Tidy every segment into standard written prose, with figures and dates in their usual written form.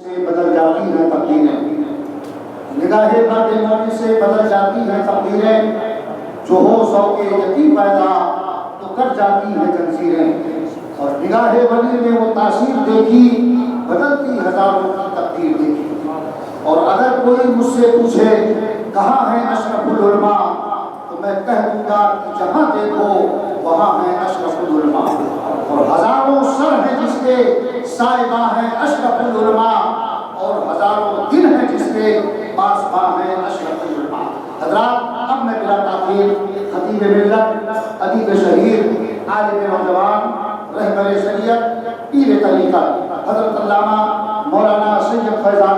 سے بدل جاتی ہیں تقدیریں، نگاہ بد مومن سے بدل جاتی ہیں تقدیریں، جو ہو سو کے یتیم پیدا تو کٹ جاتی ہیں تنظیریں، اور نگاہ ولی میں وہ تاثیر دیکھی بدلتی ہزاروں کی تقدیر دیکھی۔ اور اگر کوئی مجھ سے پوچھے کہاں ہے اشرف العلماء، تو میں کہہ دوں گا کہ جہاں دیکھو وہاں ہے اشرف العلماء، اور ہزاروں سر ہیں جس کے سائباں ہیں اشرف العلماء، اور ہزاروں دن ہیں جس کے پاسباں ہیں اشرف العلماء۔ حضرات، اب میں بلا تاخیر خطیب ملت، ادیب شہیر، عالم نوجوان، رہبر شریعت، پیر طریقت حضرت علامہ مولانا سید فیضان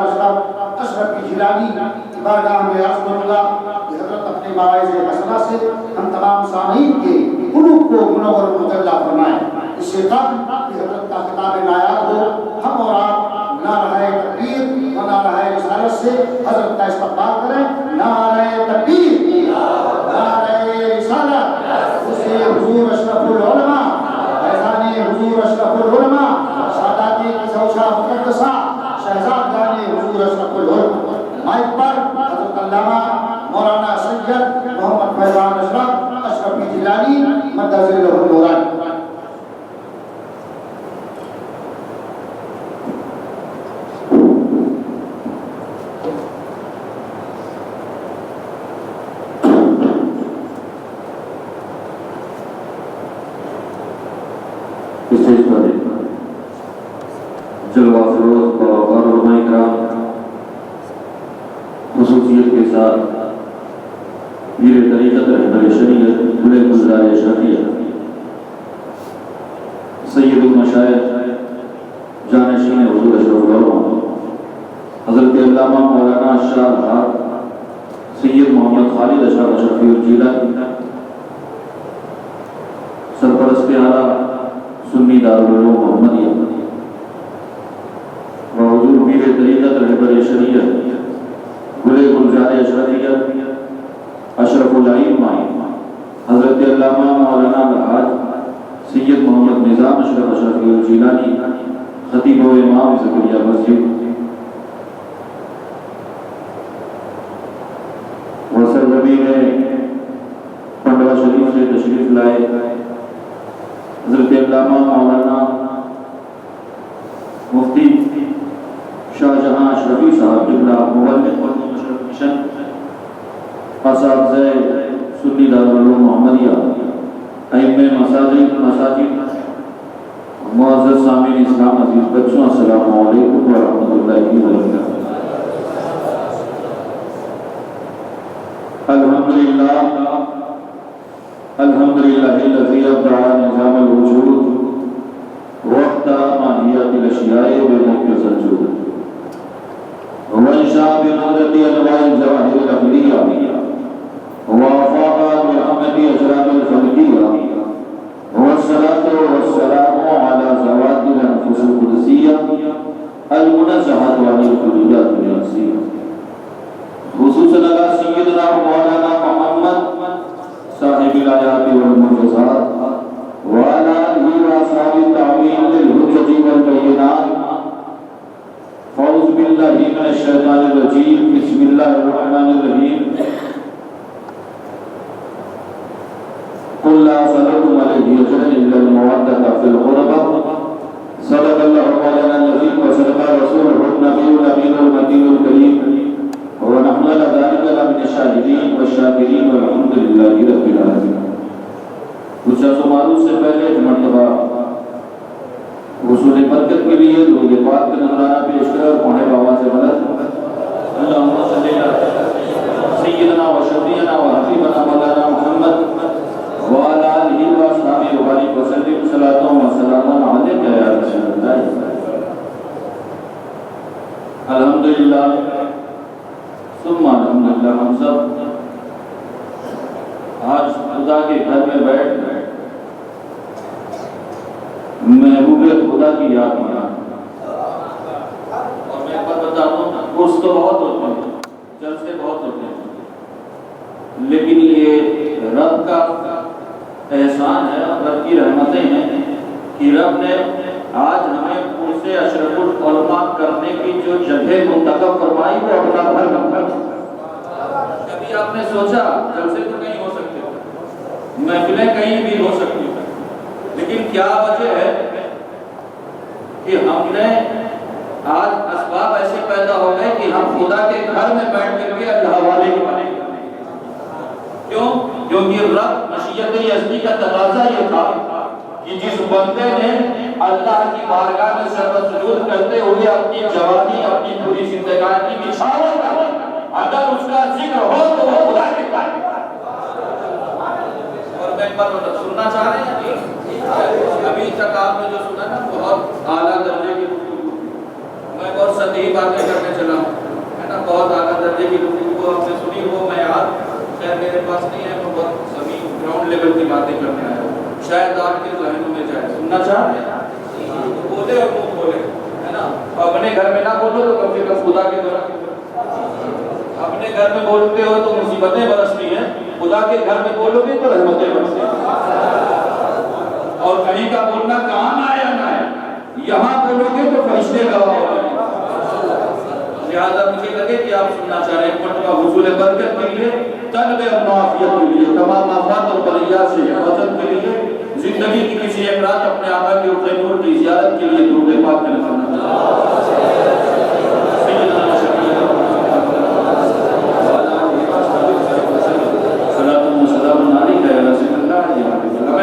اشرف جیلانی کی بارگاہ میں عرض کروں گا کہ حضرت اپنے مواعظ حسنہ سے ہم تمام سامعین کے قلوب کو منور و مطلع فرمائیں۔ اس سے قبل کہ حضرت کا خطاب نایاب ہو، ہم اور آپ نعرہ تکبیر و نعرہ رسالت سے حضرت کا استقبال کریں۔ نعرہ تکبیر، نعرہ رسالت، اسے حضور اشرف العلماء، فیضان حضور اشرف العلماء، سادات کی زوجہ مقدسہ شہزادگان حضور اشرف العلماء۔ مائک پر حضرت علامہ مولانا سید محمد فیضان اشرف جیلانی مد ظلہ النورانی۔ جلوہ فروز اور علماء کرام خصوصیت کے ساتھ پیر طریقت رہبر شریعت بڑے گزرائے اشرفیہ سید المشائخ جانشین حضور اشرف العلماء حضرت علامہ مولانا شاہ الحق سید محمد خالد اشرف اشرفی الجیلانی سرپرست اعلیٰ سنی دارالعلوم محمدیہ حضور پیر طریقت رہبر شریعت گلے گلزار اشرفیہ اشرف الائمہ حضرت علامہ مولانا الحاج سید محمد نظام اشرف اشرفی الجیلانی خطیب و امام زکریا مسجد و سرزمین پنڈوا شریف سے تشریف لائے حضرت علامہ مولانا مفتی شاہ جہاں اشرفی صاحب قبلہ مبلغ علوم اشرف مشن اساتذہ سنی دارالعلوم محمدیہ ائمہ مساجد معزز سامعین اسلام عزیز بچوں، السلام علیکم ورحمۃ اللہ وبرکاتہ۔ الحمدللہ الذی ابدع نظام الوجود وقت ماہیت الاشیاء بموقع الجود وانشاء بقدرت انواع الجواہر العقلیہ وافاق برحمت اجرام الفلکیہ والصلاة والسلام على زوات الانفس القدسیہ المنزہۃ عن الکلیات الانسیہ، خصوصاً علی سیدنا مولانا محمد صاحب الآیات والمعجزات وعلى آلہ وأصحابہ التابعین للحجج والبینات۔ فاعوذ باللہ من الشیطان الرجیم، بسم اللہ الرحمن الرحیم۔ قل لا أسألكم عليه أجرا إلا المودة في القربى، صدق الله مولانا العظيم وصدق رسوله النبي الأمين المتين الكريم، ونحن على ذلك لمن الشاهدين والشاكرين والحمد لله رب العالمين۔ کچھ معروف سے پہلے ایک مرتبہ حصول برکت کے لیے درود پاک کا نذرانہ پیش کر پڑھے بابا سے مدد اللہم صلی علی سیدنا و شفیعنا و حبیبنا مولانا محمد وعلی آلہ وصحبہ وبارک وسلم صلاۃ و سلام علیک یا رسول اللہ۔ الحمدللہ ثم الحمدللہ، ہم سب آج خدا کے گھر میں بیٹھ گئے محبوب خدا کی یاد میں، اور میں بتا دوں کورس تو بہت ہوتے ہیں، جلسے بہت ہوتے ہیں، لیکن یہ رب کا احسان ہے، رب کی رحمتیں ہیں کہ رب نے آج ہمیں پرسے اشرف العلماء کرنے کی جو جگہ منتخب فرمائی وہ اپنا گھر بنتا ہے۔ کبھی آپ نے سوچا جلسے تو کہیں ہو سکتے ہو، محفلیں کہیں بھی ہو سکتی ہیں، لیکن کیا وجہ ہے کہ ہم نے آج اسباب ایسے پیدا ہو گئے کہ ہم خدا کے گھر میں بیٹھ کر کے اللہ والے کی بنے۔ کیوں؟ کیونکہ رب مشیت یزدی کا تقاضا یہ تھا کہ جس بندے نے اللہ کی بارگاہ میں سر سجود کرتے ہوئے اپنی جوانی اپنی پوری زندگانی نچھاور کر اگر اس کا ذکر ہو تو وہ خدا کے گھر میں۔ اور میں ایک بات سننا چاہ رہے ہیں، ابھی تک آپ نے جو سنا نا بہت اعلیٰ درجے کی گفتگو، میں بہت سطحی باتیں کرنے چلا ہوں، ہے نا، بہت اعلیٰ درجے کی گفتگو آپ نے سنی، وہ میں یاد خیر میرے پاس نہیں ہے، میں بہت زمین گراؤنڈ لیول کی باتیں کرنے آیا ہوں، شاید آپ کے ذہنوں میں جائے۔ سننا چاہ رہے ہیں تو بولے اور منہ کھولے، ہے نا، اپنے گھر میں نہ بولو تو کم سے کم خدا کے گھر، اپنے گھر میں بولتے ہو تو مصیبتیں برستی ہیں، خدا کے گھر میں بولو گے تو رحمتیں برستی ہیں۔ اور کہیں کا بولنا کام آئے یا نہ آئے، یہاں بولو گے تو فرشتے گواہ ہو جائیں گے۔ لہٰذا مجھے لگے کہ آپ سننا چاہ رہے ہیں، ایک مرتبہ حصول برکت کے لیے، طلب معافیت کے لیے، تمام آفات اور بلیات سے حفاظت کے لیے، زندگی کی کسی ایک رات اپنے آقا کے روضہ نور کی زیارت کے لیے درود پاک میں نظر میں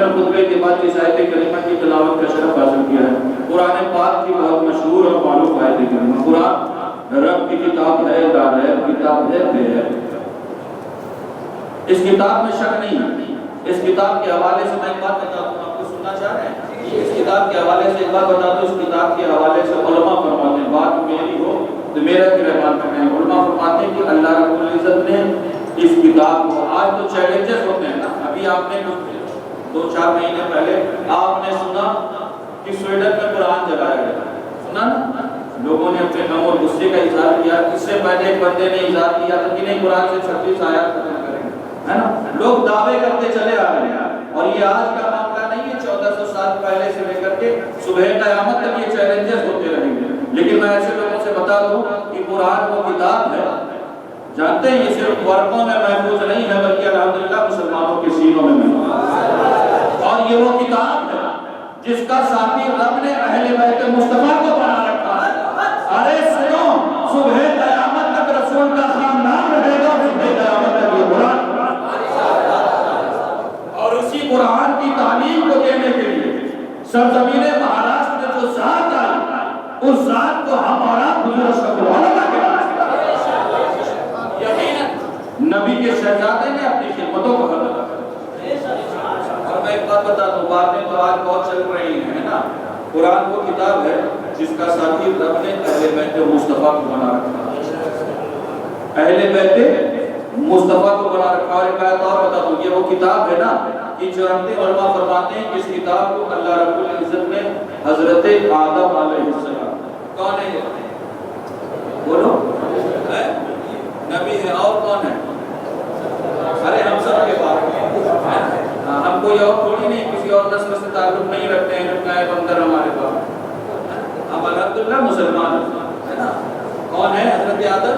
نے خطبے کے بعد اس آیت کریمہ کی تلاوت کا شرف حاصل کیا ہے۔ قرآن پاک کی بہت مشہور اور معروف آیت کریمہ، قرآن رب کی کتاب ہے، دار کتاب ہے، بے ہے۔ اس کتاب میں شک نہیں ہے۔ اس کتاب کے حوالے سے میں ایک بات بتا دوں، آپ کو سننا چاہ رہے ہیں؟ اس کتاب کے حوالے سے ایک بات بتا دوں، اس کتاب کے حوالے سے علماء فرماتے ہیں، بات میری ہو تو میرا کی رحمان کرنے ہیں، علماء فرماتے ہیں کہ اللہ رب العزت نے اس کتاب کو، آج تو چیلنجز ہوتے ہیں نا، ابھی آپ نے 2-4 مہینے پہلے آپ نے سنا کہ سویڈن میں قرآن جلایا گیا، سنا نا، لوگوں نے اپنے غم اور غصے کا اظہار کیا۔ اس سے پہلے ایک بندے نے اظہار کیا تھا کہ نہیں قرآن سے 26 آیات ختم کریں گے، ہے نا، لوگ دعوے کرتے چلے آ رہے ہیں، اور یہ آج کا معاملہ نہیں ہے، 1400 سال پہلے سے لے کر کے صبح قیامت تک یہ چیلنجز ہوتے رہیں گے۔ لیکن میں ایسے لوگوں سے بتا دوں کہ قرآن وہ کتاب ہے، جانتے ہیں یہ صرف ورقوں میں محفوظ نہیں ہے بلکہ الحمدللہ مسلمانوں کے سینوں میں محفوظ ہے، اور یہ وہ کتاب ہے جس کا ساتھی رب نے اہل بیت مصطفیٰ کو بنا رکھا ہے۔ ارے سنو، صبح قیامت تک رسول کا خاندان رہے گا، صبح قیامت تک یہ قرآن، اور اسی قرآن کی تعلیم کو دینے کے لیے سرزمین مہاراشٹر میں جو ذات آئی، اس ذات کو ہم اور آپ حضور اشرف العلماء کے یقیناً نبی کے شہزادے نے اپنی خدمتوں کو ختم کر۔ اور میں ایک بات بتا دوں، باتیں تو آج بہت چل رہی ہیں، ہے نا، قرآن وہ کتاب ہے جس کا ساتھی رب نے اہل بیت مصطفیٰ کو بنا رکھا ہے، اہل بیت مصطفیٰ کو بنا رکھا۔ اور ایک بات اور بتا دوں، یہ وہ کتاب ہے نا کہ جانتے علماء فرماتے ہیں کہ اس کتاب کو اللہ رب العزت نے حضرت آدم علیہ السلام، کون ہے یہ؟ بولو، نبی ہے، اور کون ہے؟ ارے ہم سب کے پاس، ہم کوئی اور تھوڑی نہیں، کسی اور نسل سے تعلق نہیں رکھتے ہیں، جب نائب اندر ہمارے پاس، ہم الحمدللہ مسلمان ہیں نا۔ کون ہے؟ حضرت آدم،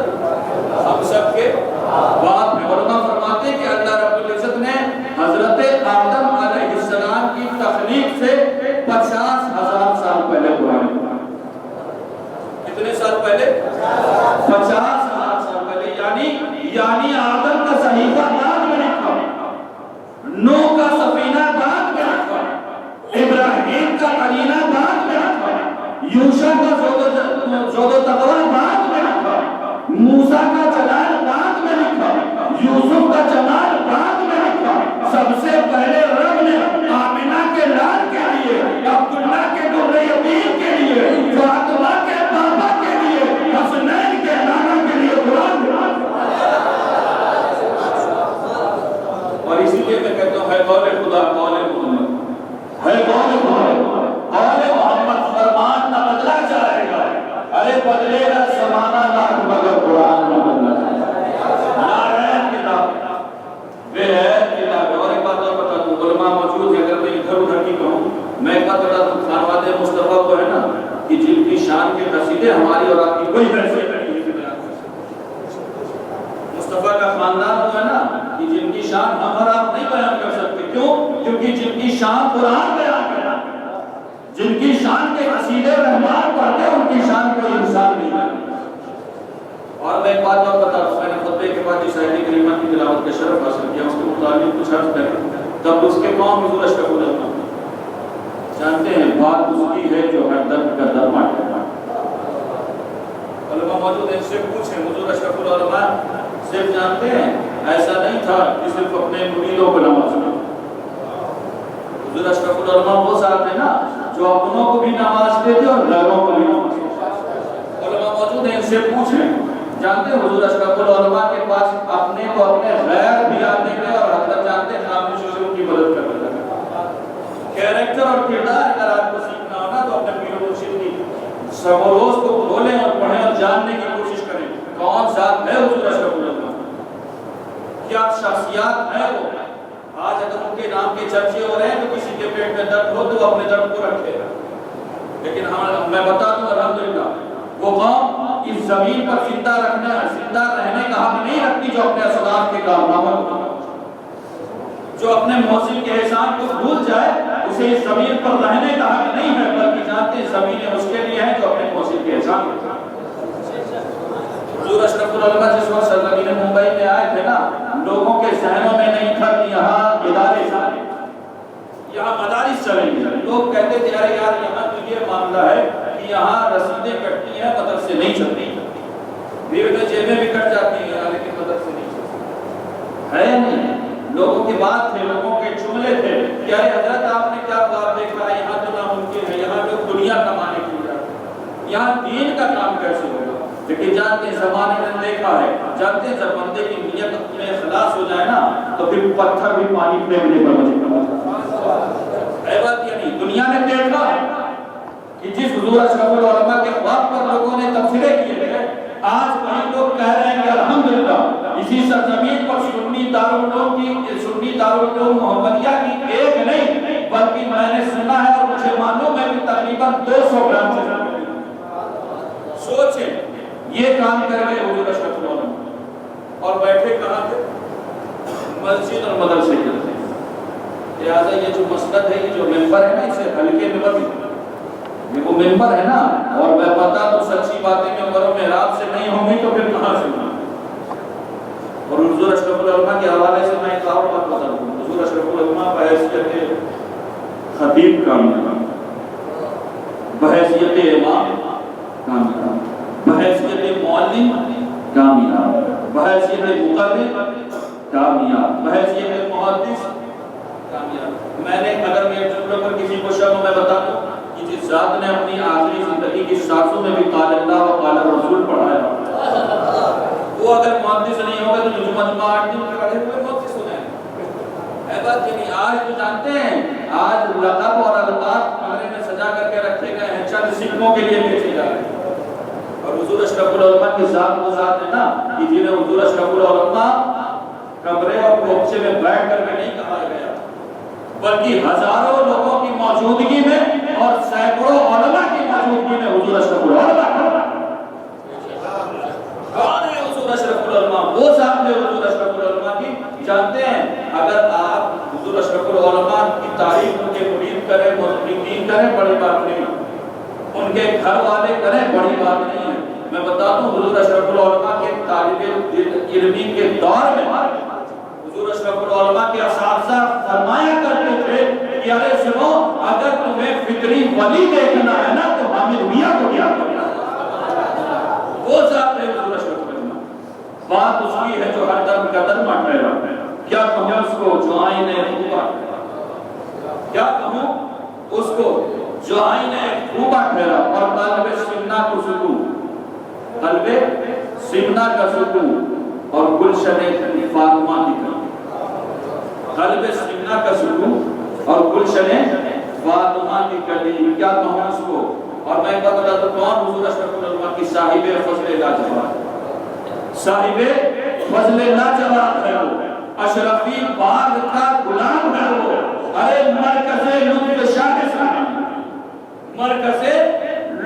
ہم سب کے باپ ہیں۔ علماء فرماتے ہیں کہ اللہ رب العزت نے حضرت آدم علیہ السلام کی تخلیق سے 50,000 سال پہلے قرآن پڑھا۔ کتنے سال پہلے؟ 50,000 سال پہلے، یعنی آدم کا صحیفہ بعد میں لکھا، نوح کا سفینہ بعد میں لکھا، ابراہیم کا قرینہ بعد میں لکھا، یوشع کا زود و تقویٰ بعد میں لکھا، موسیٰ کا جلال بعد میں لکھا، یوسف کا جمال بعد میں لکھا۔ سب سے پہلے رب نے آمنہ کے لال کے لیے، عبداللہ کے در یتیم کے لیے، فاطمہ کے پاپا کے لیے، حسنین کے نانا کے لیے قرآن دیا۔ اور اسی لیے میں کہتا ہوں، ہے قول خدا، قول محمد، ہے قول خدا، قول محمد، فرمان نہ بدلا جائے گا، ارے بدلے گا زمانہ لاکھ مگر قرآن نہ بدلا جائے گا۔ شان کے قصیدے ہماری اور آپ کی کوئی حیثیت نہیں ہے. مصطفیٰ کا خاندان وہ ہے نا کہ جن کی شان ہم اور آپ نہیں بیان کر سکتے. کیوں؟ کیونکہ جن کی شان قرآن بیان کرا, جن کی شان کے قصیدے رحمان پڑھتے ان کی شان کوئی انسان نہیں ہے. اور میں ایک بات اور بتا رہا ہوں, میں نے خطبے کے بعد اس آیت کریمہ کی تلاوت کا شرف حاصل کیا, اس کے متعلق کچھ عرض کریں. تب اس کے قوم حضور اشرف العلماء جانتے ہیں بات اس کی ہے جو ہر درد کا درد مانتا ہے. علماء موجود ہیں, سے پوچھیں حضور اشرف العلماء صرف جانتے ہیں ایسا نہیں تھا کہ صرف اپنے مریدوں کو نوازنا. حضور اشرف العلماء وہ ذات ہے نا جو اپنوں کو بھی نوازتے تھے اور غیروں کو بھی نوازتے تھے. علماء موجود ہیں, سے پوچھیں جانتے ہیں حضور اشرف العلماء کے پاس اپنے کو اپنے غیر بھی آتے تھے اور حضرت جانتے ہیں خاموشی سے ان کی مدد کرتے تھے. کیریکٹر اور کردار اگر آپ کو سیکھنا ہونا تو اپنے پیر و مرشد کی سب روز کو کھولیں اور پڑھیں اور جاننے کی کوشش کریں کون ذات ہے حضور اشرف العلماء, کیا شخصیات ہے وہ. آج اگر ان کے نام کے چرچے ہو رہے ہیں تو کسی کے پیٹ میں درد ہو تو وہ اپنے درد کو رکھے, لیکن میں بتا دوں الحمدللہ وہ قوم اس زمین پر زندہ رہنے کا حق نہیں رکھتی جو اپنے اسلاف کے کارناموں جو اپنے موصل کے احسان کو بھول جائے اسے اس زمین پر رہنے کا حق نہیں ہے, بلکہ جانتے ہیں زمینیں اس کے لیے ہیں جو اپنے موصل کے احسان کو. حضور اشرف العلماء جس وقت سرزمین ممبئی میں آئے تھے نا, لوگوں کے ذہنوں میں نہیں تھا کہ یہاں ادارے چلیں, یہاں مدارس چلیں گے. لوگ کہتے تھے ارے یار یہاں تو یہ معاملہ ہے کہ یہاں رسیدیں کٹتی ہیں مدرسے نہیں چلتی, بھیڑ جیبیں بھی کٹ جاتی ہیں لیکن مدرسے نہیں چلتے. ہے نہیں, لوگوں کی بات تھے, لوگوں کے جملے تھے کہ ارے حضرت آپ نے کیا خواب دیکھا ہے, یہاں تو ناممکن ہے, یہاں لوگ دنیا کمانے کے لیے جاتے ہیں, یہاں دین کا کام کیسے ہوگا. لیکن جانتے ہیں زمانے میں دیکھا ہے, جانتے ہیں جب بندے کی نیت میں اخلاص ہو جائے نا تو پھر پتھر بھی پانی پھینکنے پر مجبور ہے. بات یہ نہیں, دنیا نے دیکھا ہے کہ جس حضور اشرف العلماء کے خواب پر لوگوں نے تبصرے کیے تھے, آج کئی لوگ کہہ رہے ہیں کہ الحمدللہ اسی سرزمین پر سنی دارالعلوم محمدیہ کی ایک نہیں بلکہ میں نے سنا ہے اور مجھے معلوم ہے کہ تقریباً 200 برانچ ہیں. سوچیں یہ کام کر کے حضور اشرف العلماء اور بیٹھے کہاں تھے, مسجد اور مدرسے کے. لہٰذا یہ جو مسند ہے, یہ جو ممبر ہے نا, اسے ہلکے میں مت, یہ وہ ممبر ہے نا. اور میں بتا تو سچی باتیں ممبر و محراب سے نہیں ہوں گی تو پھر کہاں سے ہوں. اور حضور اشرف العلماء کے حوالے سے میں ایک اور بات بتا دوں. حضور اشرف العلماء بحیثیت خطیب کامیاب, بحیثیت امام کامیاب, بحیثیت معلم کامیاب, بحیثیت مقرر کامیاب, بحیثیت محدث کامیاب. میں نے اگر میرے جملوں پر کسی کو شک میں بتا دوں کہ جس ذات نے اپنی آخری زندگی کی سانسوں میں بھی قال اللہ و قال رسول پڑھایا, وہ اگر محدث نہیں ہوگا تو جو مجمع 8 دن کھڑے ہوئے محدث ہو جائیں. اے بات یہ نہیں, آج تو جانتے ہیں آج لقب اور القاب کمرے میں سجا کر کے رکھے گئے ہیں, چند سکھوں کے لیے بیچے جا رہے ہیں. اور حضور اشرف العلماء کی ذات وہ ذات ہے نا کہ جنہیں حضور اشرف العلماء کمرے اور کوچے میں بیٹھ کر کے نہیں کہا گیا, بلکہ ہزاروں لوگوں کی موجودگی میں اور سینکڑوں علماء کی موجودگی میں حضور اشرف العلماء. کون ہے حضور اشرف العلماء؟ وہ ذات ہے حضور اشرف العلماء کی. جانتے ہیں اگر آپ حضور اشرف العلماء کی تعریف ان کے مرید کریں, محققین کریں, بڑی بات نہیں, ان کے گھر والے کریں, بڑی بات نہیں ہے. میں بتا دوں حضور اشرف العلماء کے طالب علمی کے دور میں حضور اشرف العلماء کے اساتذہ فرمایا کرتے تھے کہ ارے سنو, اگر تمہیں فطری ولی دیکھنا ہے نا تو حامد میاں کو کیا کرنا. وہ ذات ہے حضور اشرف العلماء. بات اس کی ہے جو ہر دم قدر مانتا ہے. کیا کہوں اس کو جو آئین خوبا, کیا کہوں اس کو جو آئین خوبا ٹھہرا اور قلب سمنا کو سکون, قلب سمنا کا سکون اور گلشن فاطمہ نکلا. قلب سمنا کا سکون اور گلشن فاطمہ نکلی. کیا کہوں اس کو. اور میں بتا تو کون حضور اشرف العلماء کی صاحب فضل لاجواب, صاحب فضل لاجواب ہے وہ, اشرفی باغ کا غلام ہے وہ. ارے مرکز لطف شاہ, مرکز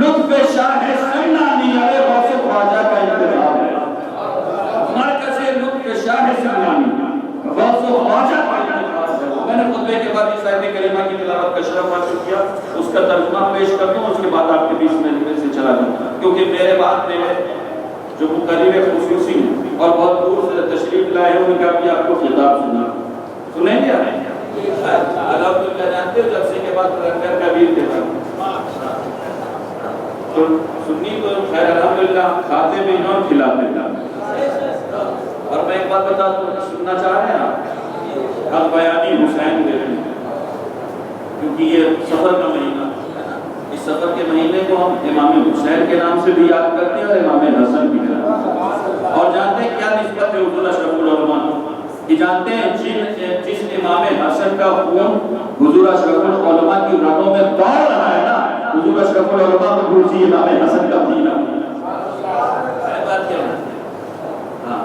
لطف شاہ آیت کریمہ کی تلاوت کا شرف حاصل کیا، اس کا ترجمہ پیش کر دوں، اس کے بعد آپ کے بیچ میں سے چلا جاؤں، کیونکہ میرے بعد میں جو مقرر خصوصی اور بہت دور سے تشریف لائے ہیں ان کا بھی آپ کو خطاب سنا سنیں گے الحمدللہ۔ جانتے ہو جلسے کے بعد لنگر کا بھی انتظام تو سنی تو خیر الحمدللہ کھاتے بھی ہیں اور کھلاتے بھی۔ اور میں ایک بات بتا دوں، سننا چاہ رہے ہیں آپ حق بیانی حسین دے رہے ہیں، کیونکہ یہ سفر کا مہینہ، اس سفر کے مہینے کو ہم امام حسین کے نام سے بھی یاد کرتے ہیں اور امام حسن بھی کرتے ہیں۔ اور جانتے ہیں کیا نسبت ہے حضور اشرف العلماء، یہ جانتے ہیں جس امام حسن کا خون حضور اشرف العلماء کی رگوں میں دوڑ رہا ہے نا، حضور اشرف العلماء کو دوسری امام حسن کا مہینہ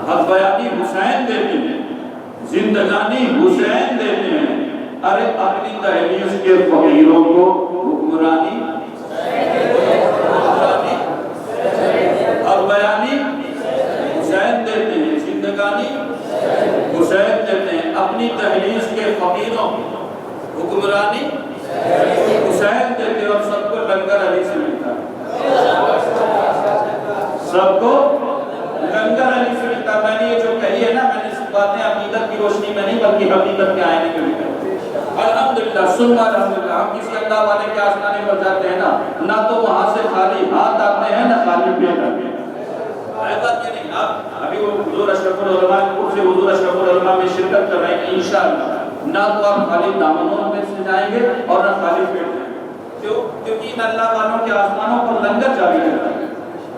حق بیانی حسین دیتے ہیں، زندگانی حسین دیتے ہیں، ارے اپنی تحریش کے فقیروں کو حکمرانی حق بیانی حسین دیتے ہیں، زندگانی حسین دیتے ہیں، اپنی تحریش کے فقیروں کو حکمرانی حسین دیتے ہیں، اور سب کو لنگر علی سے ملتا ہے، سب کو لنگر علی سے ملتا ہے۔ میں نے یہ جو کہی ہے نا، میں نے اس باتیں عقیدت کی روشنی میں نہیں بلکہ حقیقت کے آئینے میں بھی کہتے ہیں۔ الحمدللہ سننا الحمدللہ، ہم کسی اللہ والے کے آستانے پر جاتے ہیں نا، نہ تو وہاں سے خالی ہاتھ آتے ہیں نہ خالی پیٹ آتے ہیں۔ بات یہ نہیں، آپ ابھی وہ حضور اشرف العلماء سے حضور اشرف العلماء میں شرکت کر رہے ہیں انشاءاللہ، نہ تو آپ خالی دامنوں میں سے جائیں گے اور نہ خالی پیٹ جائیں گے، کیونکہ ان اللہ والوں کے آسمانوں پر لنگر جاری کرتا ہے۔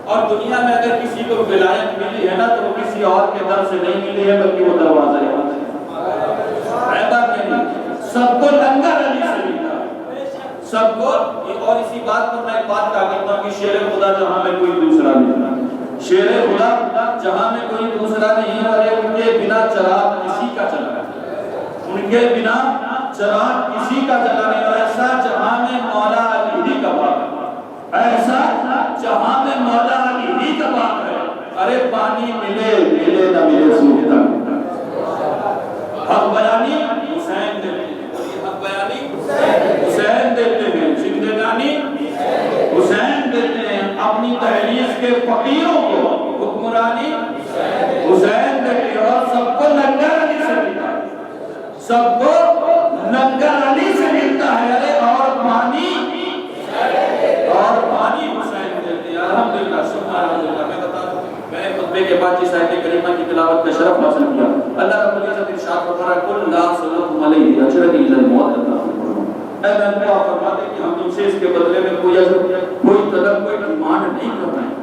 اور دنیا میں اگر کسی کو ولایت ملی ہے نا تو وہ کسی اور کے در سے نہیں ملی ہے بلکہ وہ دروازہ ہے۔ بات یہ نہیں، سب کو لنگر علی سے ملتا ہے، سب کو۔ اور اسی بات پر میں ایک بات کہا کرتا ہوں کہ شیر خدا جہاں میں کوئی دوسرا نہیں، شیر خدا جہاں میں کوئی دوسرا نہیں، اور ان کے بنا چراغ کسی کا چلا ہے، ان کے بنا چراغ کسی کا چلا نہیں۔ اور ایسا جہاں میں مولا علی ہی کا باغ ہے، ایسا جہاں میں مولا علی ہی کا باغ ہے، ارے پانی ملے ملے نہ ملے سوکھتا حق بیانی حسین دیتے ہیں، حق بیانی حسین دیتے ہیں، زندگانی حسین دیتے ہیں، اپنی تحریش کے فقیروں کو حکمرانی حسین دیتے ہیں، اور سب کو لنگر علی سے ملتا ہے، سب کو لنگر علی سے ملتا ہے، ارے اور پانی حسین دیتے ہیں۔ الحمدللہ سبحان اللہ۔ میں بتا دوں، میں خطبے کے بعد جس آیت کریمہ کی تلاوت کا شرف حاصل کیا، اللہ رب العزت ارشاد فرما رہا ہے قل لا اسألکم علیہ اجرا الا المودۃ فی القربى، اے میں کو آپ فرما دیں کہ ہم تم سے اس کے بدلے میں کوئی اجر، کوئی طلب، کوئی ڈیمانڈ نہیں کر رہے ہیں،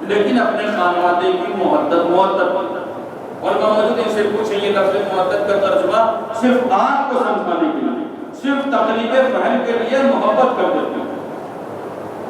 لیکن اپنے خانوادے کی محبت اور موجود ان سے پوچھیں یہ لفظ محبت کا ترجمہ صرف آپ کو سمجھانے کے لیے، صرف تقریب فہم کے لیے محبت کر دیتے ہیں،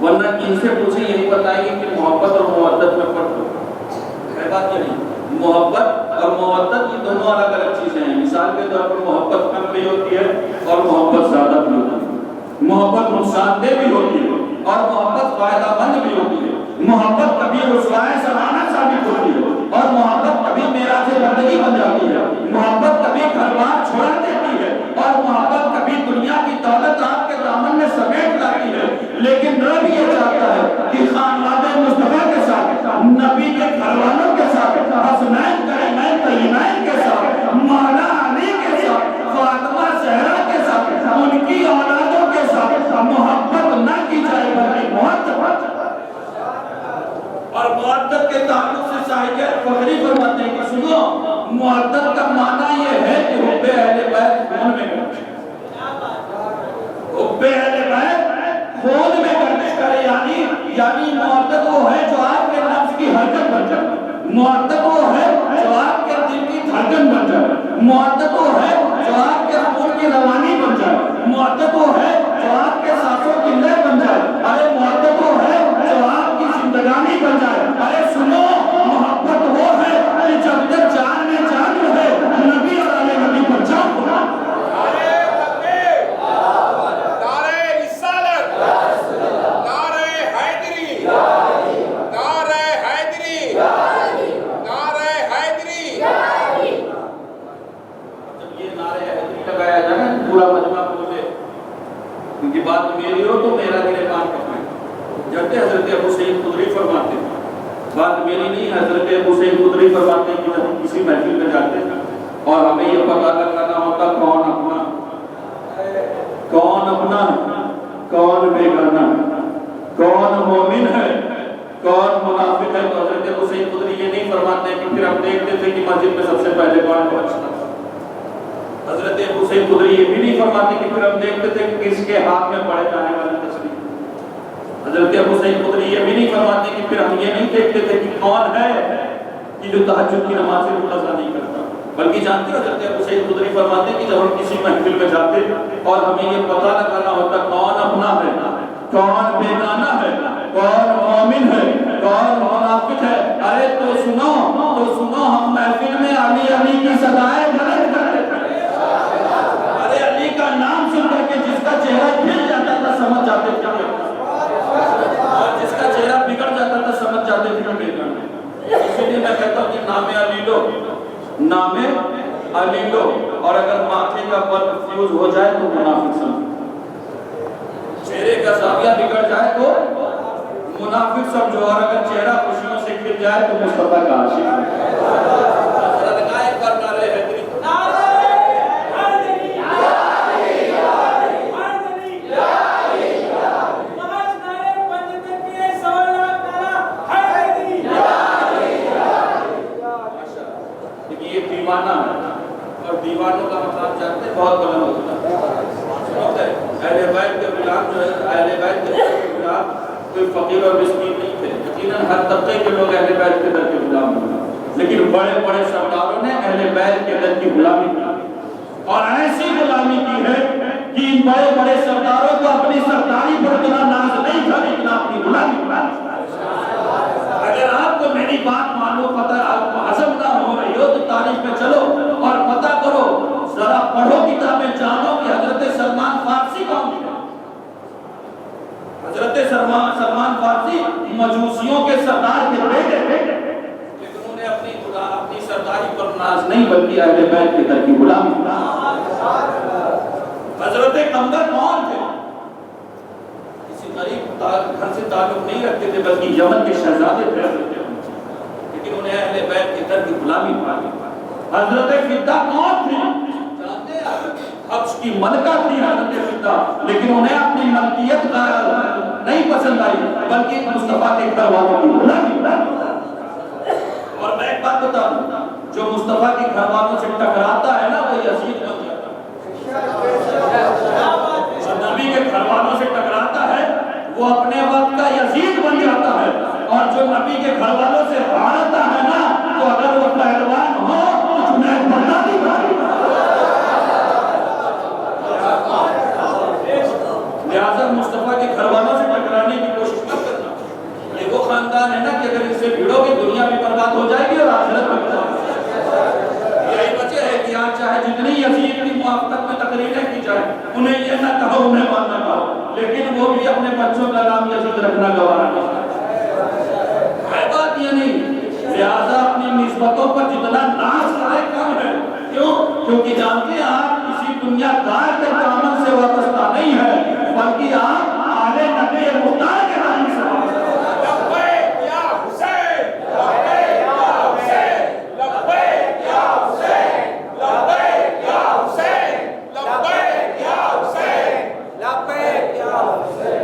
ورنہ ان سے پوچھیں یہی بتائیں گے کہ محبت اور مودت میں فرق ہے۔ بات یہ نہیں، محبت اور مودت یہ دونوں الگ الگ چیزیں ہیں۔ مثال کے طور پر محبت کم بھی ہوتی ہے اور محبت زیادہ بھی ہوتی ہے، محبت نقصان دہ بھی ہوتی ہے اور محبت فائدہ مند بھی ہوتی ہے، محبت کبھی رسوائے سمانا ثابت ہوتی ہے اور محبت کبھی معراج بندگی بن جاتی ہے، محبت کبھی گھر بار چھوڑا دیتی ہے اور محبت کبھی دنیا کی دولت آپ کے دامن میں سمیٹ لاتی ہے۔ لیکن رب یہ چاہتا ہے کہ خانوادہ مصطفیٰ کے ساتھ، نبی کے گھر والوں کے ساتھ، حسنین کریم طیبین کے ساتھ، مولا علی کے ساتھ، فاطمہ زہرا کے ساتھ، ان کی اولادوں کے ساتھ محبت نہ کی جائے بلکہ محبت، اور محبت کے تعلق سے صاحب فخری فرماتے ہیں کہ سنو، محبت کا معنی یہ ہے کہ حب اہل بیت خون میں گردش، حب اہل بیت خون میں گردش کرے، یعنی محبت وہ ہے جو آپ کے نفس کی حرکت بن جائے، محبت وہ ہے جو آپ کے دل کی دھڑکن بن جائے، محبت وہ ہے جو آپ کے خون کی روانی بن جائے، محبت وہ ہے جو آپ کے سانسوں کی لے بن جائے، ارے محبت وہ ہے جو آپ کی زندگانی بن جائے۔ ارے سنو، محبت وہ ہے کہ جب تک جان میں جان رہے نبی اور علی نبی پر جان ہو۔ جانتے حضرت ابو سعید خدری فرماتے ہیں، بات میری نہیں، حضرت ابو سعید خدری فرماتے ہیں کہ جب ہم کسی محفل میں جاتے ہیں اور ہمیں یہ پتہ لگانا ہوتا کون اپنا کون بیگانہ، کون مومن ہے کون منافق ہے، تو حضرت ابو سعید خدری یہ نہیں فرماتے کہ پھر ہم دیکھتے تھے کہ مسجد میں سب سے پہلے کون پہنچتا. حضرت ابو سعید خدری یہ بھی نہیں فرماتے کہ پھر ہم دیکھتے تھے کہ کس کے ہاتھ میں پڑے جانے والی تصویر. حضرت ابو سعید خدری یہ بھی نہیں فرماتے کہ پھر ہم یہ نہیں دیکھتے تھے کہ کون ہے کہ جو تہجد کی نماز سے قضا نہیں کرتا، بلکہ جانتے ہو حضرت ابو سعید خدری فرماتے ہیں کہ جب ہم کسی محفل میں جاتے اور ہمیں یہ پتہ لگانا ہوتا کون اپنا ہے کون بیگانہ ہے، کون مومن ہے کون منافق ہے، ارے تو سنو ہم محفل میں علی علی کی صدائیں بلند کرتے تھے. ارے علی کا نام سن کر کے جس کا چہرہ کھل جاتا تھا سمجھ جاتے تھے، اور جس کا چہرہ بگڑ جاتا تھا سمجھ جاتے تھے کہ بیگانہ. اسی لیے میں کہتا ہوں کہ نام علی لو، اور اگر ماتھے کا پر فیوز ہو جائے تو منافق سمجھو، چہرے کا زاویہ بگڑ جائے تو منافق سمجھو، اور اگر چہرہ خوشیوں سے کھل جائے تو مصطفیٰ کا عاشق اور دیوانوں کا مقام جانتے ہیں بہت بلند ہوتا ہے. اہل بیت کے غلام جو ہے، اہل بیت کے غلام کوئی فقیر اور مسکین نہیں تھے، یقیناً ہر طبقے کے لوگ اہل بیت کے در کے غلام ہوئے، لیکن بڑے بڑے سرداروں نے اہل بیت کے در کی غلامی کی، اور ایسی غلامی کی ہے کہ ان بڑے بڑے سرداروں کو اپنی سرداری پر اتنا ناز نہیں تھا اتنا اپنی غلامی کی. اگر آپ کو میری بات معلوم پتہ آپ کو ہضم نہ ہو رہی ہو تو تاریخ میں چلو اور پتہ کرو، ذرا پڑھو کتابیں، جانو کہ حضرت سلمان فارسی کون تھے. حضرت سلمان فارسی مجوسیوں کے سردار کے بیٹے تھے، لیکن انہوں نے اپنی سرداری پر ناز نہیں بلکہ اہل بیت کے در کی غلامی. حضرت قمر کون تھے؟ کسی غریب گھر سے تعلق نہیں رکھتے تھے بلکہ یمن کے شہزادے تھے، لیکن انہیں اہل بیت کے در کی غلامی پائی. حضرت فدہ کون تھی؟ جانتے ہیں حبش کی ملکہ تھی حضرت فدہ، لیکن انہیں اپنی ملکیت نہیں پسند آئی بلکہ مصطفیٰ کے گھر والوں کی غلامی. اور میں ایک بات بتا دوں، جو مصطفیٰ کے گھر والوں سے ٹکراتا ہے نا وہ یزید بن جاتا ہے. جو نبی کے گھر والوں سے ٹکراتا ہے وہ اپنے وقت کا یزید بن جاتا ہے، اور جو نبی کے گھر والوں سے ہارتا ہے نا تو اگر وہ پہلوان ہو تو جنید بغدادی بن جاتا ہے. لہٰذا مصطفیٰ کے گھر والوں سے ٹکرانے کی کوشش مت کرنا. یہ وہ خاندان ہے نا کہ اگر اس سے بھیڑو گے دنیا بھی برباد ہو جائے گی اور آخرت بھی برباد ہو جائے گی. یہی وجہ ہے کہ آج چاہے جتنی یزید کی موافقت میں تقریریں کی جائیں، انہیں یہ نہ کہو انہیں ماننا کہو، لیکن وہ بھی اپنے بچوں کا نام یزید رکھنا گوارا نہیں کرتے. ہے بات یہ نہیں. لہٰذا اپنی نسبتوں پر جتنا ناز کرے کم ہے. کیوں؟ کیونکہ جانتے ہیں آپ کسی دنیا دار کے دامن سے وابستہ نہیں ہے بلکہ آپ آل نبی مختار کے دامن سے وابستہ ہیں. لبیک یا حسین، لبیک یا حسین، لبیک یا حسین، لبیک یا حسین، لبیک یا حسین، لبیک یا حسین.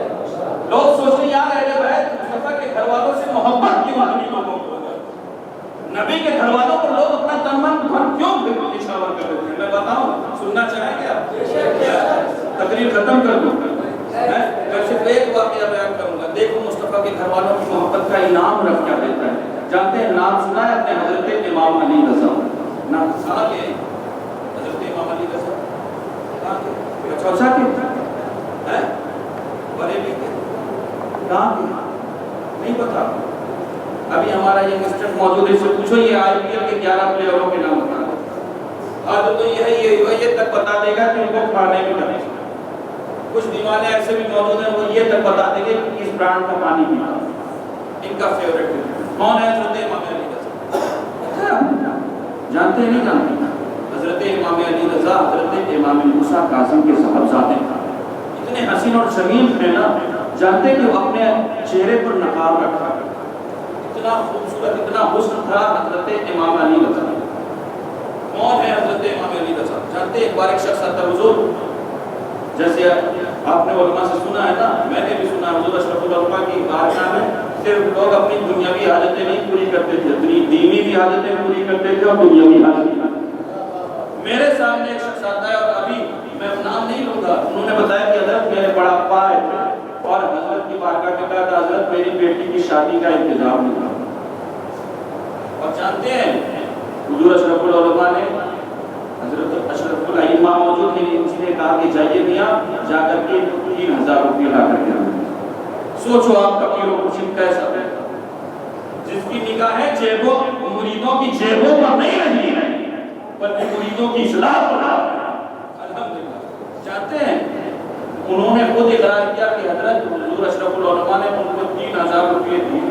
لوگ سوچتے ہیں یار اہل بیت مصطفیٰ کے گھر والوں سے محبت کیوں آدمی لوگوں کو، نبی کے گھر والوں پر لوگ اپنا تن من دھن کیوں نشاور کر دیتے ہیں. میں بتاؤں، سننا چاہیں گے آپ؟ تقریر ختم کر دوں. میں صرف ایک واقعہ بیان کروں گا. دیکھو مصطفیٰ کے گھر والوں کی محبت کا انعام رب کیا دیتا ہے. جانتے ہیں نام سنا ہے اپنے حضرت امام علی رضا؟ نام سنا کہ حضرت امام علی رضا چوسا کے بریلی کے کہاں کے نہیں پتا. ابھی ہمارا یہ مسٹر موجود ہے، اس سے پوچھو یہ آئی پی ایل کے 11 پلیئروں کے نام بتا دو. آج تو یہ ہے یہ تک بتا دے گا کہ ان کو کھانے میں کریں. کچھ دیوانے ایسے بھی موجود ہیں وہ یہ تک بتا دیں گے کہ کس برانڈ کا پانی پینا ان کا فیوریٹ ہے. کون ہے؟ حضرت امام علی رضا. جانتے ہیں نہیں جانتے؟ حضرت امام علی رضا حضرت امام موسیٰ کاظم کے صاحبزادے اتنے حسین اور جمیل تھے نا. جانتے کہ وہ اپنے چہرے پر نقاب رکھا کرتا، اتنا خوبصورت، اتنا حسن تھا حضرت امام علی رضا۔ کون ہے حضرت امام علی رضا؟ جانتے ایک بار ایک شخص آتا ہے، حضور، جیسے آپ نے علماء سے سنا ہے نا، میں نے بھی سنا حضور اشرف العلماء کی بارگاہ میں صرف لوگ اپنی دنیاوی حاجتیں نہیں پوری کرتے تھے، اپنی دینی بھی حاجتیں پوری کرتے تھے اور دنیاوی حاجتیں۔ میرے سامنے ایک شخص آتا ہے اور ابھی میں نام نہیں لوں گا، انہوں نے بتایا کہ حضرت میرے بڑا ابا آئے تھے اور حضرت کی بارگاہ میں کہا تھا حضرت میری بیٹی کی شادی کا انتظام نہیں تھا۔ اور جانتے ہیں حضور اشرف العلماء نے، حضرت اشرف الائمہ موجود ہیں، انہوں نے کہا کہ جائیے میاں جا کر کے 3000 روپیہ لا کر کے آئیں۔ سوچو آپ کا پیر و مرشد کیسا ہے، جس کی نگاہیں جیبوں، مریدوں کی جیبوں پر نہیں رہی ہے بلکہ مریدوں کی اصلاح پر الحمدللہ۔ جانتے ہیں انہوں نے خود اقرار کیا کہ حضرت حضور اشرف العلماء نے ان کو 3000 روپئے دیے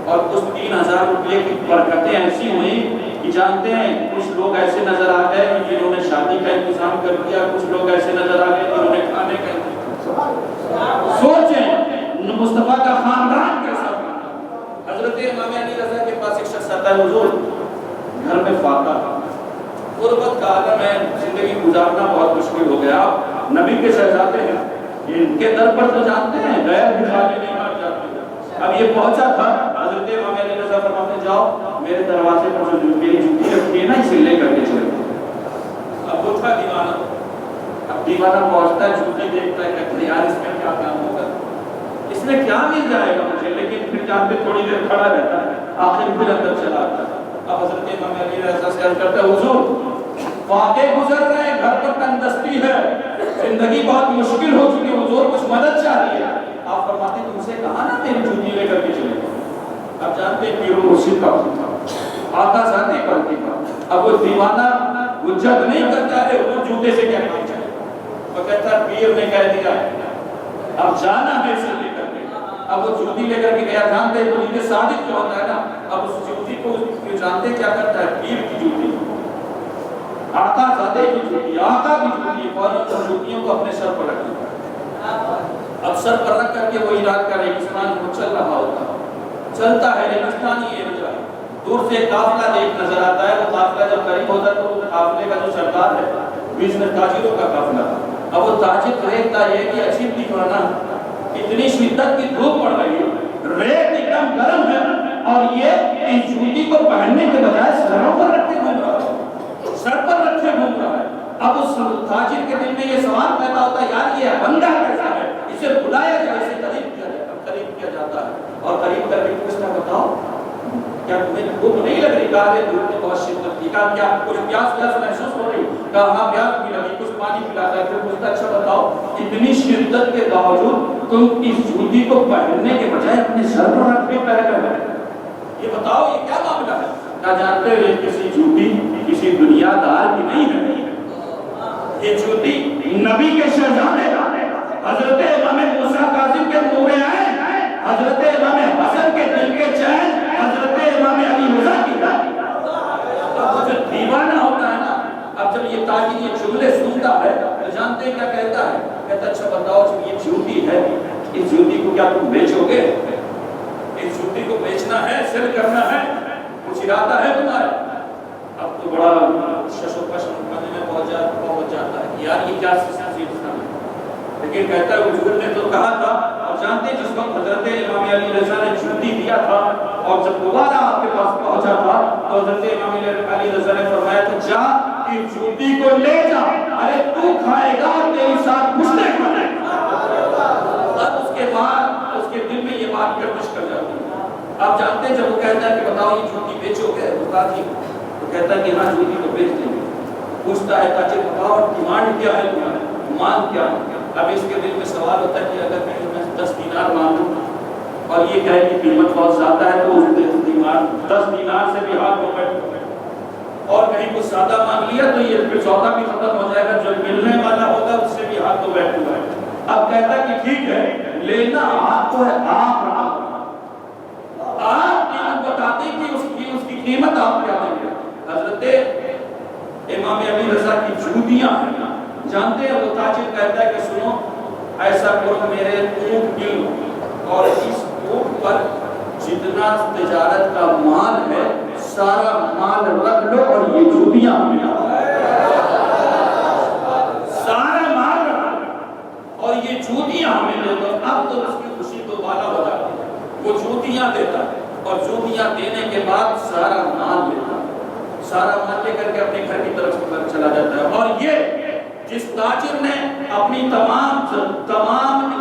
اور اس 3000 روپئے کی برکتیں ایسی ہوئیں کہ جانتے ہیں کچھ لوگ ایسے نظر آ گئے جنہوں نے شادی کا انتظام کر دیا، کچھ لوگ ایسے نظر آ گئے جنہوں نے کھانے کا انتظام۔ سوچیں مصطفیٰ کا خاندان کیسا تھا۔ حضرت امام علی رضا کے پاس ایک شخص آتا ہے، حضور گھر میں فاقہ، غربت کا عالم ہے، زندگی گزارنا بہت مشکل ہو گیا، آپ نبی کے شہزادے ہیں، ان کے در پر تو جانتے ہیں غیر بھی خالی نہیں مار جاتے۔ اب یہ پہنچا تھا، حضرت امام علی رضا فرماتے جاؤ میرے دروازے پر جو میری جوتی رکھی ہے نا اسے لے کر کے چلے۔ اب وہ تھا دیوانہ، اب دیوانہ پہنچتا ہے، جوتی دیکھتا ہے، کہتا ہے یار اس میں کیا کام ہوگا، اس میں کیا مل جائے گا مجھے، لیکن پھر جان پہ تھوڑی دیر کھڑا رہتا ہے، آخر پھر اندر چلا آتا ہے۔ اب حضرت امام علی رضا سے عرض کرتا ہے حضور واقع گزر رہے ہیں، گھر پر تندرستی ہے، زندگی بہت مشکل ہو چکی ہے، حضور کچھ مدد چاہیے۔ آپ فرماتے ہیں تم سے کہا نا میری جوتی لے کر کے چلے۔ اب جانتے ہیں پیر و مرشد کا تھا، آقا ذاتی پلٹی کا، اب وہ دیوانہ وہ جد نہیں کرتا ہے وہ جوتے سے کیا کام چاہے، وہ کہتا ہے پیر نے کہہ دیا اب جانا ہے اسے لے کر کے۔ اب وہ جوتی لے کر کے گیا، جانتے ہیں مرید صادق جو ہوتا ہے نا، اب اس جوتی کو جانتے کیا کرتا ہے، پیر کی جوتی، آقا زادے کی جوتی، آقا کی جوتی، فوراً جوتیوں کو اپنے سر پر رکھ دیتا ہے۔ اب سر پر رکھ کر کے وہ عراق کا ریگستان کو چل رہا ہوتا ہے، چلتا ہے ریگستانی ایریا، دور سے قافلہ ایک نظر آتا ہے، وہ قافلہ جب قریب ہوتا ہے تو قافلے کا جو سردار ہے بزنس تاجروں کا قافلہ، اب وہ تاجر دیکھتا ہے کہ عجیب دیوانہ، اتنی شدت کی دھوپ پڑ رہی ہے، ریت ایک دم گرم ہے اور یہ اس جوتی کو پہننے کے بجائے سروں پر رکھے گھوم رہا ہے، سر پر رکھے گھوم رہا ہے۔ اب اس تاجر کے دل میں یہ سوال پیدا ہوتا ہے یار یہ بندہ کیسا ہے، اسے بلایا جائے، اسے قریب کیا جاتا ہے اور قریب کر کے پوچھتا بتاؤ کیا تمہیں بھوک نہیں لگ رہی؟ کہا دھوپ میں بہت شدت تھی، کہا کیا کچھ پیاس محسوس ہو رہی؟ کہا ہاں پیاس بھی لگی، کچھ پانی پلاتا ہے۔ پھر پوچھتا اچھا بتاؤ اتنی شدت کے باوجود تم اس جوتی کو پہننے کے بجائے اپنے سر پر رکھ کے پہن کر یہ بتاؤ یہ کیا معاملہ ہے؟ کہا جانتے ہو یہ کسی جوتی کسی دنیا دار کی نہیں ہے، یہ جوتی نبی کے شہزادے حضرت امام موسیٰ کاظم کے نور عین، حضرت امام حسن کے دل کے چین، حضرت امام علی رضا کی اب جو دیوانہ ہوتا ہے نا، اب جب یہ تاجر یہ جملے سنتا ہے تو جانتے ہیں کیا کہتا ہے، کہتا اچھا بتاؤ جب یہ جوتی ہے اس جوتی کو کیا تم بیچو گے؟ اس جوتی کو بیچنا ہے، سیل کرنا ہے، کچھ ارادہ ہے تمہارا؟ اب تو بڑا ششوکش مقدمے میں پہنچ جاتا ہے یار یہ کیا سلسلہ ہے، لیکن کہتا ہے حضور نے تو کہا تھا۔ اور جانتے ہیں جس وقت حضرت امام علی رضا نے جوتی دیا تھا اور جب دوبارہ آپ کے پاس پہنچا تھا تو حضرت امام علی رضا نے فرمایا تھا جا اس جوتی کو لے جا، ارے تو کھائے گا تیری ساتھ مجھے کھانے۔ اب اس کے بعد اس کے دل میں یہ بات گردش کر جاتی ہے۔ آپ جانتے ہیں جب وہ کہتا ہے کہ بتاؤ یہ جوتی بیچو گے استاد جی، تو کہتا ہے کہ ہاں جوتی کو بیچ دیں گے۔ پوچھتا ہے تاجر بتاؤ ڈیمانڈ کیا ہے تمہاری، مانگ کیا ہے؟ اب اس کے دل میں سوال ہوتا ہے کہ اگر میں 10 دینار مانگوں اور یہ کہے کہ قیمت بہت زیادہ ہے تو اس 10 دینار سے بھی ہاتھ پکڑ، اور کہیں کچھ زیادہ مانگ لیا تو یہ پھر سودا بھی ختم ہو جائے گا، جو ملنے والا ہوگا اس سے بھی ہاتھ تو بیٹھ ہوا ہے۔ اب کہتا ہے کہ ٹھیک ہے لینا آپ کو ہے، آپ قیمت بتاتے کہ اس کی قیمت آپ کیا دیں گے؟ حضرت امام علی رضا کی جوتیاں ہیں، جانتے ہیں وہ تاجر کہتا ہے کہ سنو ایسا کرو میرے اونٹ گل اور اس اونٹ پر جتنا تجارت کا مال ہے سارا مال رکھ لو اور یہ جوتیاں ہمیں سارا مال رکھ لو اور یہ جوتیاں ہمیں دے دو. اب تو اس کی خوشی تو بالا ہو جاتی ہے. وہ جوتیاں دیتا ہے اور جوتیاں دینے کے بعد سارا مال لیتا ہے. سارا مال لے کر کے اپنے گھر کی طرف چلا جاتا ہے. اور یہ جس تاجر نے اپنی تمام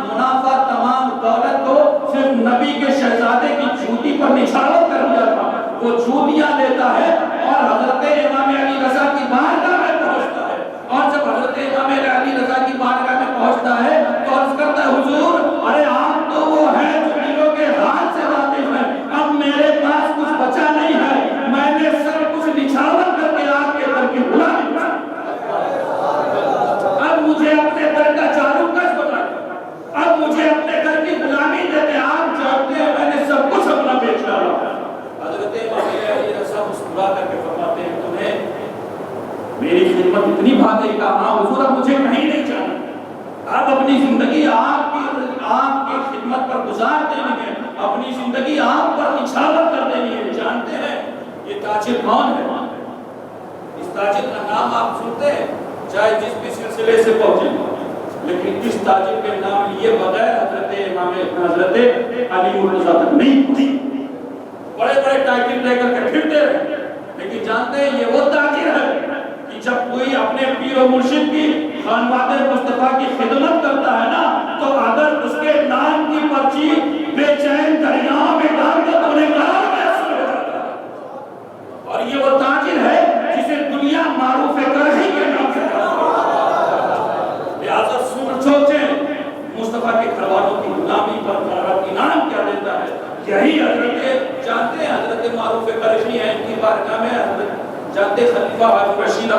منافع تمام دولت کو صرف نبی کے شہزادے کی جوتی پر نچھاور کر دیا تھا وہ جوتیاں لیتا ہے اور حضرت امام علی رضا کی بارگاہ میں پہنچتا ہے. اور جب حضرت امام علی رضا کی بارگاہ میں پہنچتا ہے تو عرض کرتا ہے حضور ارے آپ تو وہ ہیں جو دلوں کے حال سے واقف ہیں. اب میرے پاس کچھ بچا نہیں ہے. میں نے سب کچھ نچھاور کر کے آپ کے در کی غلامی مجھے اپنے در کا جارو کش بنا دیا. اب مجھے اپنے در کی غلامی دیتے. آپ جانتے ہیں میں نے سب کچھ اپنا بیچ ڈالا. حضرت امام علی رضا مسکرا کر کے فرماتے ہیں تمہیں میری خدمت اتنی بھا گئی کہ ہاں حضور اب مجھے کہیں نہیں جانا. اب اپنی زندگی آپ کی خدمت پر گزار دینی ہے. اپنی زندگی آپ پر نچھاور کر دینی ہے. جانتے ہیں یہ تاجر کون ہے؟ اس تاجر کا نام آپ سنتے ہیں چاہے جس بھی سلسلے سے پہنچے لیکن اس تاجر کے نام لیے بغیر حضرت علی مرتضیٰ تک نہیں پہنچے. بڑے بڑے ٹائٹل لے کر کے پھرتے رہے لیکن جانتے ہیں یہ وہ تاجر ہے کہ جب کوئی اپنے پیر و مرشد کی خانواد مصطفیٰ کی خدمت کرتا ہے نا تو اگر اس کے نام کی پرچی بے چین دریاؤں میں ڈال دو تو انہیں قرار محسوس ہو جاتا ہے. اور یہ وہ تاجر ہے جسے دنیا معروف کرہی کے نام سے لہذا سوچیں مصطفیٰ کے گھر والوں کی غلامی پر رب انعام کیا دیتا ہے. یہی حضرت جانتے ہیں حضرت معروف کرہی ہے ان کی بارگاہ میں حضرت جانتے خلیفہ ہارون رشید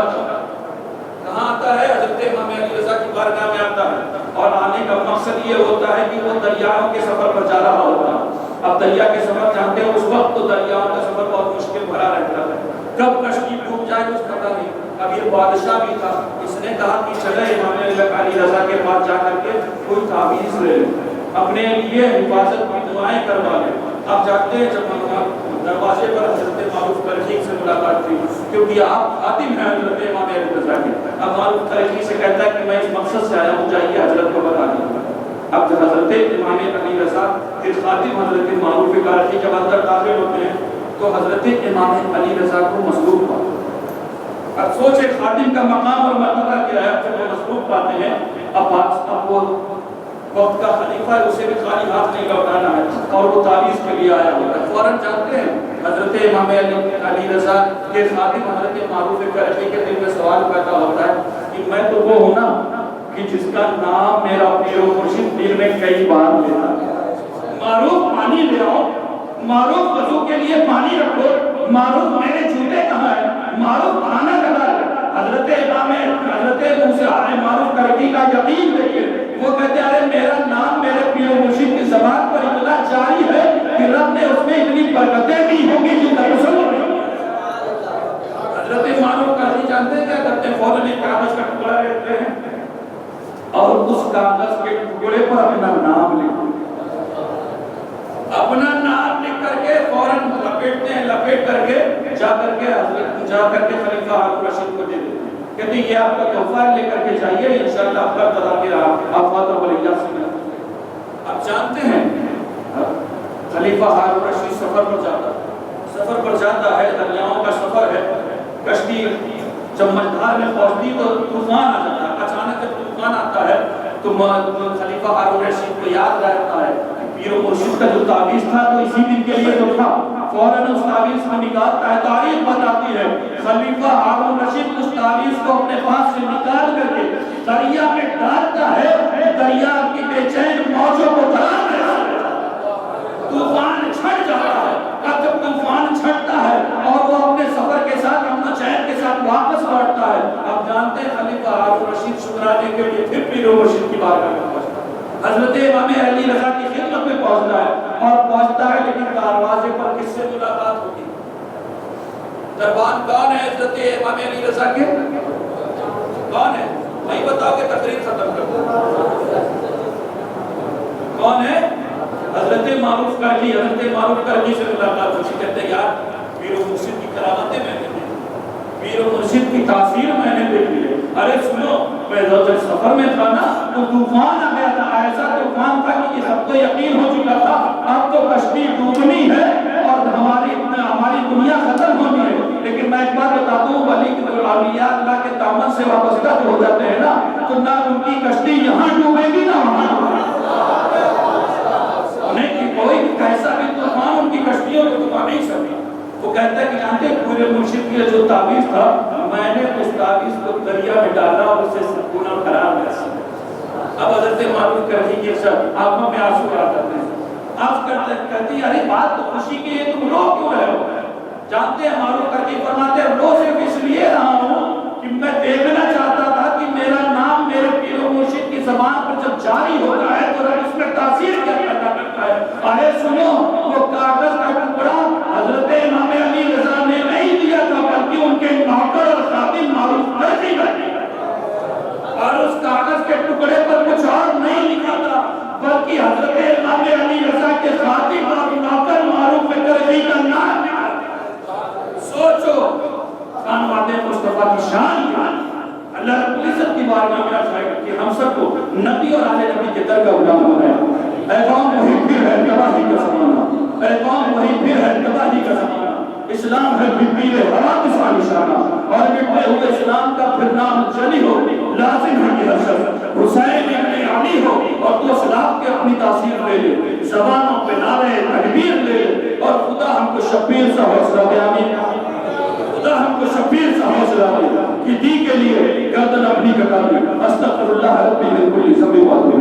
کہاں آتا ہے؟ حضرت امام علی رضا کی بارگاہ میں آتا ہے اور آنے کا مقصد یہ ہوتا ہے کہ وہ دریاؤں کے سفر پر جا رہا ہوتا ہے. اب دریا کے سفر جانتے ہیں اس وقت تو دریاؤں کا سفر بہت مشکل بھرا رہتا ہے. کب کشتی ڈوب جائے کچھ پتہ نہیں. اب یہ بادشاہ بھی تھا اس نے کہا کہ چلے امام علی رضا کے پاس جا کر کے کوئی تعویذ لے لیں اپنے لیے حفاظت کی دعائیں کروا لیں. اب جانتے ہیں جب دروازے پر حضرت معروف کرہی سے ملاقات تھی کیونکہ آپ خادم ہیں حضرت امام علی رضا کے. اب معروف کرہی سے کہتا ہے کہ میں اس مقصد سے آیا ہوں جائیے حضرت کو بتا دیں. اب جب حضرت امام علی رضا کے خادم حضرت معروف کرہی جب اندر داخل ہوتے ہیں تو حضرت امام علی رضا کو مصلوب پاتے. اب سوچے خادم کا مقام اور مرتبہ کیا ہے. جب وہ مصلوب پاتے ہیں اب وہ وقت کا خلیفہ ہے اسے بھی خالی ہاتھ نہیں لوٹانا ہے اور وہ تعویذ کے لیے آیا ہوتا ہے. فوراً جانتے ہیں حضرت امام علی رضا کے خادم حضرت معروف کرہی کے دل میں سوال پیدا ہوتا ہے کہ میں تو وہ ہوں نا کہ جس کا نام میرا پیر و مرشد دل میں کئی بار لیتا ہے. معروف پانی لے آؤ, معروف وضو کے لیے پانی رکھو, معروف میرے جوتے کہاں ہیں, معروف کھانا کہاں ہے. حضرت موسیٰ معروف کرہی کا یقین دیکھیے, وہ کہتے ہیں ارے میرا نام میرے پیر و مرشد کی زبان پر اتنا جاری ہے کہ رب نے اس میں اتنی برکتیں دی ہوں گی جو تصور نہیں. حضرت معروف کرہی جانتے ہیں کیا کرتے ہیں؟ فوراً ایک کاغذ کا ٹکڑا لیتے ہیں اور اس کاغذ کے ٹکڑے پر اپنا نام لکھتے ہیں. اپنا نام لکھ کر کے فوراً لپیٹتے ہیں, لپیٹ کر کے جا کر کے خلیفہ ہارون رشید کو دے دیتے ہیں. کہتے ہیں یہ آپ کا تحفہ لے کر کے جائیے انشاءاللہ آپ کا تدابیر آفات و بلیات سے. آپ جانتے ہیں خلیفہ ہارون رشید سفر پر جاتا ہے, دریاؤں کا سفر ہے. کشتی جب مجدھار میں پہنچتی تو طوفان آ جاتا ہے. اچانک جب طوفان آتا ہے تو خلیفہ ہارون رشید کو یاد رہتا ہے پیر و مرشد کا جو تعویذ تھا تو اسی دن کے لیے تو تھا. فوراً اس تعویذ کو نکالتا ہے. تاریخ بتاتی ہے خلیفہ ہارون رشید اس تعویذ کو اپنے پاس سے نکال کر کے دریا میں ڈالتا ہے. دریا کی بے چین موجوں کو طوفان چھٹ جاتا ہے. اب جب طوفان چھٹتا ہے اور وہ اپنے سفر کے ساتھ امن چین کے ساتھ واپس لوٹتا ہے, اب جانتے ہیں خلیفہ ہارون رشید شکرانے کے لیے پھر پیر و مرشد کی بارگاہ میں پہنچتا ہے. حضرت امام علی رضا کی خدمت میں پہنچتا ہے اور پہنچتا ہے لیکن دروازے پر کس سے ملاقات ہوتی ہے؟ دربان کون ہے حضرت امام علی رضا کے؟ کون ہے؟ نہیں بتاؤ کہ تقریر ختم کر دو. کون ہے؟ حضرت معروف کرجی سے ملاقات ہوئی، کہتے ہیں یار پیر و مرشد کی کرامتیں میں نے دیکھی، پیر و مرشد کی تاثیر میں نے دیکھی ہے۔ ارے سنو، میں جب سفر میں تھا نا تو طوفان آ گیا تھا، ایسا طوفان تھا کہ یہ سب کو یقین ہو چکا تھا اب تو کشتی ڈوبنی ہے اور ہماری دنیا ختم ہونی ہے۔ لیکن میں ایک بات بتا دوں، ولی کے اولیاء اللہ کے دامن سے وابستہ ہو جاتے ہیں نا، تو نہ ان کی کشتی یہاں ڈوبے گی نہ وہاں ڈوبے گی، نہیں کہ کوئی کیسا بھی طوفان ان کی کشتیوں کو ڈبا نہیں سکتا۔ وہ کہتا ہے کہ جانتے پورے مرشد کی جو تعویذ تھا، میں نے اس تعویذ کو دریا میں ڈالا اور اسے سکون اور قرار دیا۔ اب حضرت معروف کرجی کی آنکھوں میں آنسو آ جاتے ہیں، آپ کہتے ہیں یار بات تو خوشی کی ہے، تم رو کیوں رہے ہو؟ جانتے ہیں معروف کرجی فرماتے ہیں رو صرف اس لیے رہا ہوں کہ میں دیکھنا چاہتا تھا کہ میرا نام میرے پیر و مرشد کی زبان پر جب جاری ہوتا ہے تو رب اس میں تاثیر کیا پیدا کرتا ہے۔ آئے سنو، وہ کاغذ کا ٹکڑا حضرت امام علی رضا نے نہیں دیا تھا بلکہ ان کے نوکر اور خادم معروف کرجی نے دیا، اور اس کاغذ کے ٹکڑے پر کچھ اور نہیں لکھا تھا بلکہ حضرت امام علی رضا کے خادم اور نوکر معروف کرجی کا نام لکھا تھا۔ سوچو خانواد مصطفیٰ کی شان کیا ہے۔ اللہ رب العزت کی بارگاہ میں عرض ہے کہ ہم سب کو نبی اور آل نبی کے در کا غلام ہونا ہے۔ اے قوم وہی پھر ہے تباہی کا زمانہ، اے قوم وہی پھر ہے تباہی کا زمانہ، اسلام ہے پیر حوادث کا نشانہ، اور مٹتے ہوئے اسلام کا پھر نام جلی ہو، لازم ہے کہ ہر شخص حسین ابن علی ہو اور تو اسلام کے اپنی تاثیر لے لے، زبانوں پہ نعرے تکبیر لے لے، اور خدا ہم کو شبیر سا حوصلہ دے، آمین۔ خدا ہم کو شبیر سا حوصلہ دے کہ دی کے لیے گردن اپنی کٹا دی۔ استغفر اللہ ربی من کل ذنب و